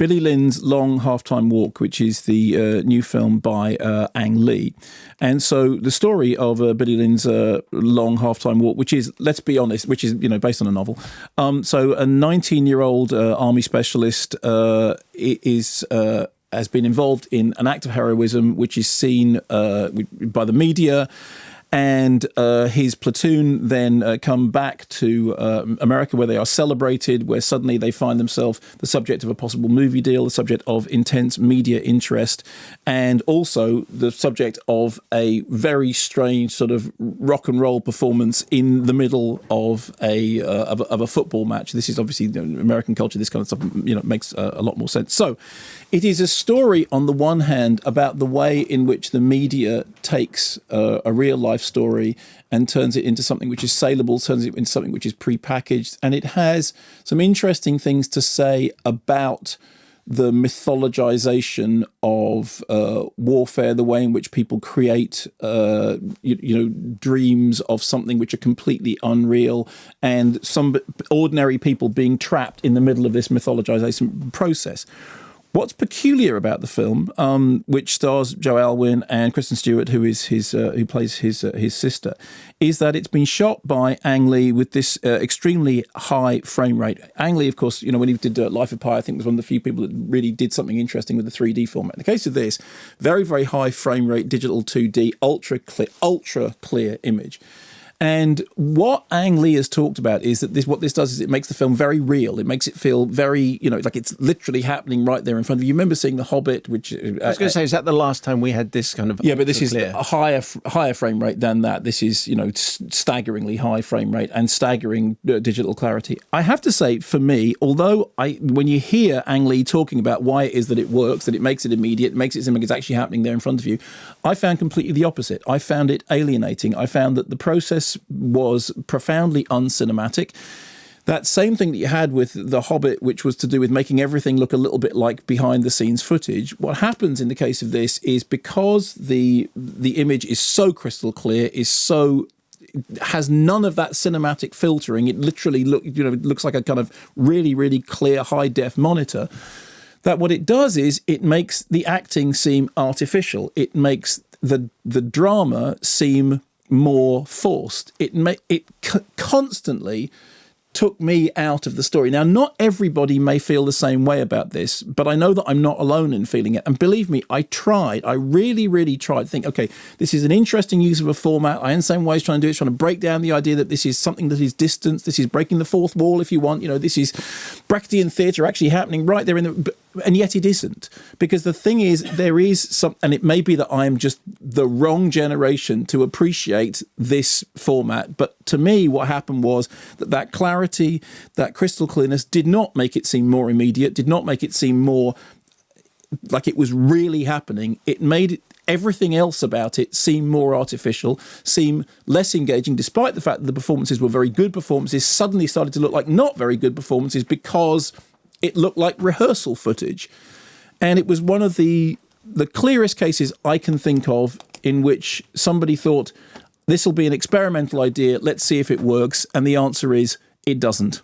Billy Lynn's Long Halftime Walk, which is the new film by Ang Lee. And so the story of Billy Lynn's Long Halftime Walk, which is, let's be honest, which is, based on a novel. So a 19-year-old army specialist has been involved in an act of heroism, which is seen by the media. And his platoon then come back to America, where they are celebrated, where suddenly they find themselves the subject of a possible movie deal, the subject of intense media interest, and also the subject of a very strange sort of rock and roll performance in the middle of a football match. This is obviously American culture. This kind of stuff makes a lot more sense. So it is a story, on the one hand, about the way in which the media takes a real life story and turns it into something which is saleable, turns it into something which is prepackaged. And it has some interesting things to say about the mythologization of warfare, the way in which people create, dreams of something which are completely unreal, and some ordinary people being trapped in the middle of this mythologization process. What's peculiar about the film, which stars Joe Alwyn and Kristen Stewart, who plays his sister, is that it's been shot by Ang Lee with this extremely high frame rate. Ang Lee, of course, when he did Life of Pi, I think was one of the few people that really did something interesting with the 3D format. In the case of this, very, very high frame rate, digital 2D, ultra clear image. And what Ang Lee has talked about is that what this does is it makes the film very real. It makes it feel very, like it's literally happening right there in front of you. You remember seeing The Hobbit, which... I was going to say, is that the last time we had this kind of... Yeah, but this is a higher frame rate than that. This is, staggeringly high frame rate and staggering digital clarity. I have to say, for me, although when you hear Ang Lee talking about why it is that it works, that it makes it immediate, makes it seem like it's actually happening there in front of you, I found completely the opposite. I found it alienating. I found that the process was profoundly uncinematic. That same thing that you had with The Hobbit, which was to do with making everything look a little bit like behind-the-scenes footage. What happens in the case of this is, because the image is so crystal clear, has none of that cinematic filtering. It literally looks like a kind of really, really clear high-def monitor. That what it does is it makes the acting seem artificial. It makes the drama seem more forced. It constantly took me out of the story. Now, not everybody may feel the same way about this, but I know that I'm not alone in feeling it. And believe me, I really, really tried to think, okay, this is an interesting use of a format. I understand why he's trying to do it. He's trying to break down the idea that this is something that is distance. This is breaking the fourth wall, if you want. This is Brechtian theatre actually happening right there and yet it isn't. Because the thing is, there is some, and it may be that I am just the wrong generation to appreciate this format, but to me, what happened was that clarity, that crystal clearness did not make it seem more immediate, did not make it seem more like it was really happening. It made everything else about it seem more artificial, seem less engaging, despite the fact that the performances were very good performances, suddenly started to look like not very good performances because it looked like rehearsal footage. And it was one of the clearest cases I can think of in which somebody thought, this will be an experimental idea, let's see if it works. And the answer is, it doesn't.